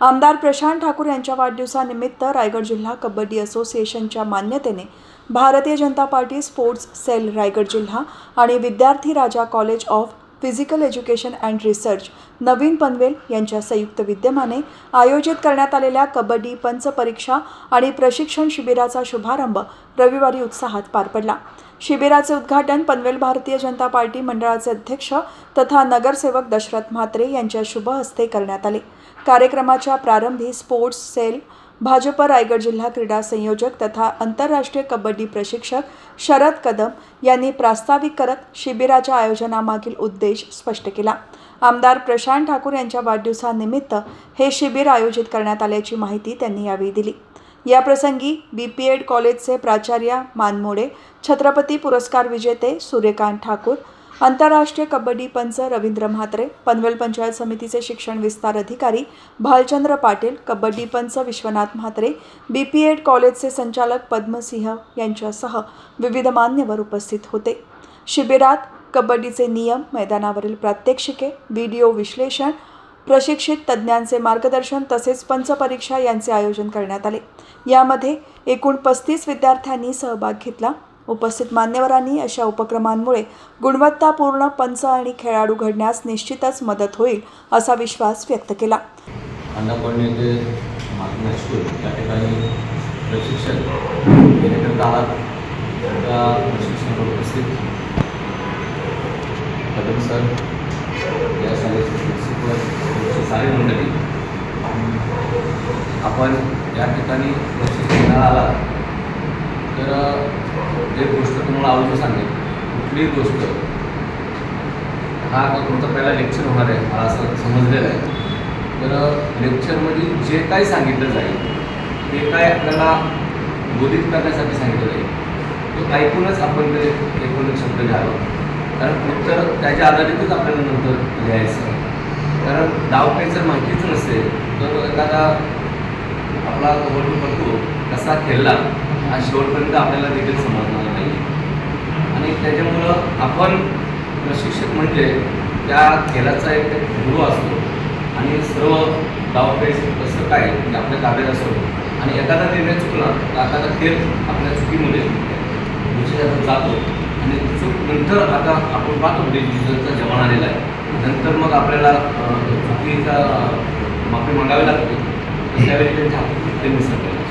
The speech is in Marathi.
आमदार प्रशांत ठाकूर यांच्या वाढदिवसानिमित्त रायगड जिल्हा कबड्डी असोसिएशनच्या मान्यतेने Bharatiya Janata party sports cell Raigad जिल्हा आणि Vidyarthi Raja college of physical education and research नवीन पनवेल यांच्या संयुक्त विद्यमाने आयोजित करण्यात आलेल्या कबड्डी पंच परीक्षा आणि प्रशिक्षण शिबिराचा शुभारंभ रविवारी उत्साहात पार पडला। शिबिराचे उद्घाटन पनवेल भारतीय जनता पार्टी मंडळाचे अध्यक्ष तथा नगरसेवक दशरथ म्हात्रे यांच्या शुभ हस्ते करण्यात आले। कार्यक्रमाच्या प्रारंभी स्पोर्ट्स सेल भाजप रायगड जिल्हा क्रीडा संयोजक तथा आंतरराष्ट्रीय कबड्डी प्रशिक्षक शरद कदम यांनी प्रास्ताविक करत शिबिराच्या आयोजनामागील उद्देश स्पष्ट केला। आमदार प्रशांत ठाकूर यांच्या वाढदिवसानिमित्त हे शिबिर आयोजित करण्यात आल्याची माहिती त्यांनी यावेळी दिली। या प्रसंगी बीपीएड कॉलेजचे प्राचार्य मानमोडे, छत्रपती पुरस्कार विजेते सूर्यकांत ठाकूर, आंतरराष्ट्रीय कबड्डी पंच रवींद्र म्हात्रे, पनवेल पंचायत समितीचे शिक्षण विस्तार अधिकारी भालचंद्र पाटील, कबड्डी पंच विश्वनाथ म्हात्रे, बीपीएड कॉलेजचे संचालक पद्मसिंह यांच्यासह विविध मान्यवर उपस्थित होते। शिबिरात कबड्डीचे नियम, मैदानावरील प्रात्यक्षिके, व्हिडिओ विश्लेषण, प्रशिक्षित तज्ज्ञांचे मार्गदर्शन तसेच पंचपरीक्षा यांचे आयोजन करण्यात आले। यामध्ये एकूण 35 विद्यार्थ्यांनी सहभाग घेतला। उपस्थित मान्यवरांनी अशा उपक्रमांमुळे गुणवत्तापूर्ण पंच आणि खेळाडू घडण्यास निश्चितच मदत होईल असा विश्वास व्यक्त केला। सारी मंडळी आपण या ठिकाणी प्रशिक्षणाला आला तर एक गोष्ट तुम्हाला आवडून सांगेल। कुठलीही गोष्ट हा तुमचा पहिला लेक्चर होणार आहे मला असं समजलेलं आहे। तर लेक्चरमध्ये जे काही सांगितलं जाईल ते काय आपल्याला बोधित करण्यासाठी सांगितलं जाईल तो ऐकूनच आपण ते एकूण शब्द घ्यावं, कारण उत्तर त्याच्या आधारितच आपल्याला नंतर लिहायचं। कारण डावपेच जर माहितीच नसते तर एखादा आपला कबड्डीपटू कसा खेळला हा शेवटपर्यंत आपल्याला देखील समजणार नाही। आणि त्याच्यामुळं आपण प्रशिक्षक म्हणजे त्या खेळाचा एक गुरु असतो आणि सर्व डावपेच कसं काय म्हणजे आपल्या ताब्यात असतो आणि एखादा निर्णय चुकला तर एखादा खेळ आपल्या चुकीमुळे दुसऱ्या जातो आणि चूक नंतर आता आपण पाहतो डिजिटलचा जमाना आलेला आहे, नंतर मग आपल्याला चुकीचा माफी मागावी लागते, त्यावेळी त्यांच्या हातात ते मिसळते।